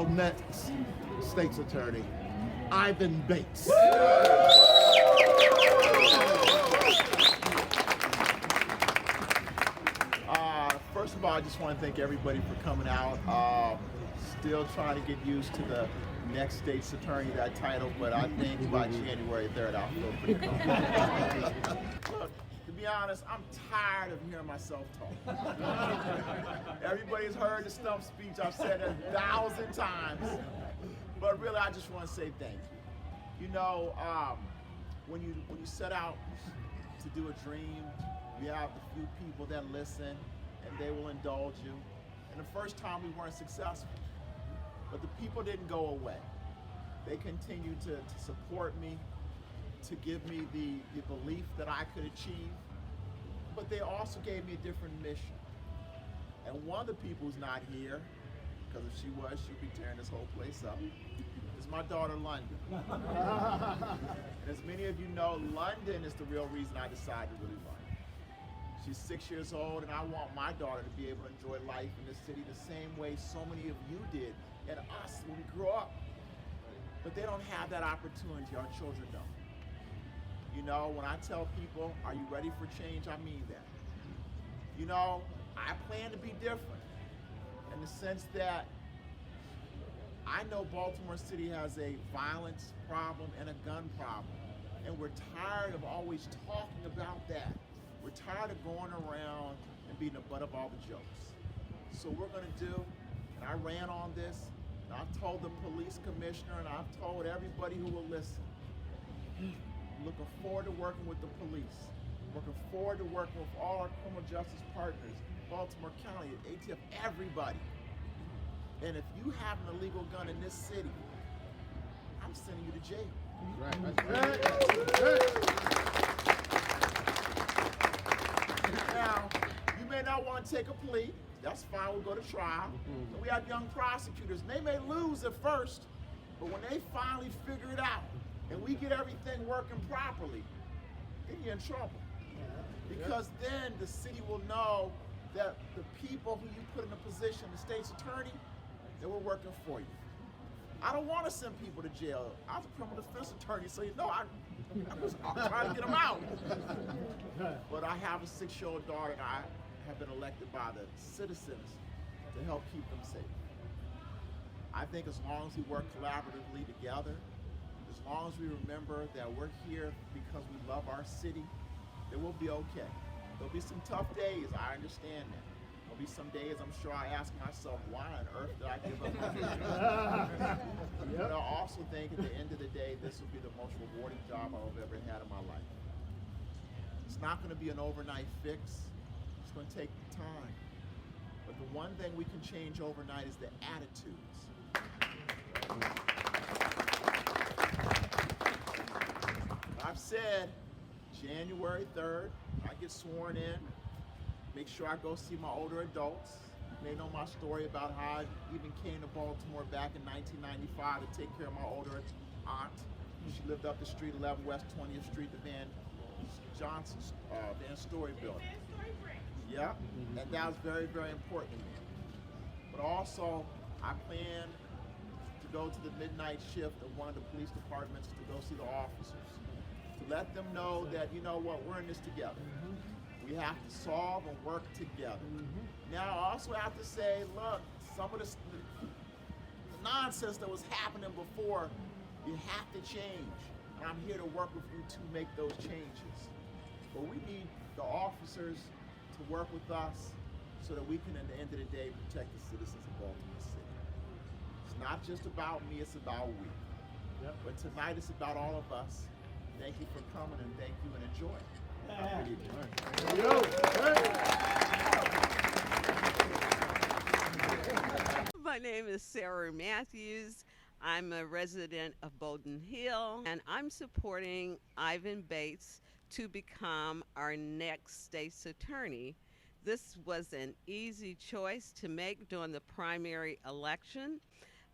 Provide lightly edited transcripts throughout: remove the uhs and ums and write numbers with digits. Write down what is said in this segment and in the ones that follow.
our next state's attorney, Ivan Bates. First of all, I just want to thank everybody for coming out. Still trying to get used to the next state's attorney, that title, but I think by January 3rd I'll feel pretty comfortable. Look, to be honest, I'm tired of hearing myself talk. Everybody's heard the stump speech. I've said it 1,000 times. But really, I just want to say thank you. You know, when you set out to do a dream, you have a few people that listen and they will indulge you. And the first time we weren't successful, but the people didn't go away. They continued to support me, to give me the belief that I could achieve, but they also gave me a different mission. And one of the people who's not here, because if she was, she'd be tearing this whole place up, is my daughter, London. And as many of you know, London is the real reason I decided to really run. She's 6 years old, and I want my daughter to be able to enjoy life in this city the same way so many of you did, and us when we grew up. But they don't have that opportunity, our children don't. You know, when I tell people, are you ready for change, I mean that. You know, I plan to be different in the sense that I know Baltimore City has a violence problem and a gun problem, and we're tired of always talking about that. We're tired of going around and being the butt of all the jokes. So we're gonna do, and I ran on this, and I've told the police commissioner, and I've told everybody who will listen. I'm looking forward to working with the police. Looking forward to working with all our criminal justice partners, Baltimore County, ATF, everybody. And if you have an illegal gun in this city, I'm sending you to jail. Right. Now, you may not want to take a plea. That's fine, we'll go to trial. So we have young prosecutors, and they may lose at first, but when they finally figure it out and we get everything working properly, then you're in trouble. Because then the city will know that the people who you put in a position, the state's attorney, that we're working for you. I don't want to send people to jail. I was a criminal defense attorney, so you know I'm trying to get them out. But I have a 6-year-old daughter, and I have been elected by the citizens to help keep them safe. I think as long as we work collaboratively together, as long as we remember that we're here because we love our city, then we'll be okay. There'll be some tough days, I understand that. There'll be some days I'm sure I ask myself, why on earth did I give up my vision? But I also think at the end of the day, this will be the most rewarding job I've ever had in my life. It's not going to be an overnight fix. It's going to take time. But the one thing we can change overnight is the attitudes. I've said January 3rd, I get sworn in. Make sure I go see my older adults. You may know my story about how I even came to Baltimore back in 1995 to take care of my older aunt. She lived up the street, 11 West 20th Street, the Van Johnson's Van Story building. Yeah, and that was very, very important to me. But also, I plan to go to the midnight shift of one of the police departments to go see the officers, to let them know that, you know what, we're in this together. We have to solve and work together. Now, I also have to say, look, some of the nonsense that was happening before, you have to change. And I'm here to work with you to make those changes. But we need the officers to work with us so that we can, at the end of the day, protect the citizens of Baltimore City. It's not just about me, it's about we. Yep. But tonight it's about all of us. Thank you for coming, and thank you, and enjoy. My name is Sarah Matthews. I'm a resident of Bowden Hill, and I'm supporting Ivan Bates to become our next state's attorney. This was an easy choice to make during the primary election.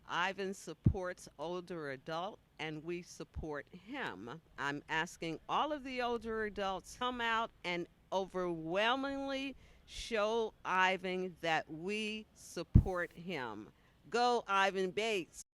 Ivan supports older adults, and we support him. I'm asking all of the older adults come out and overwhelmingly show Ivan that we support him. Go, Ivan Bates.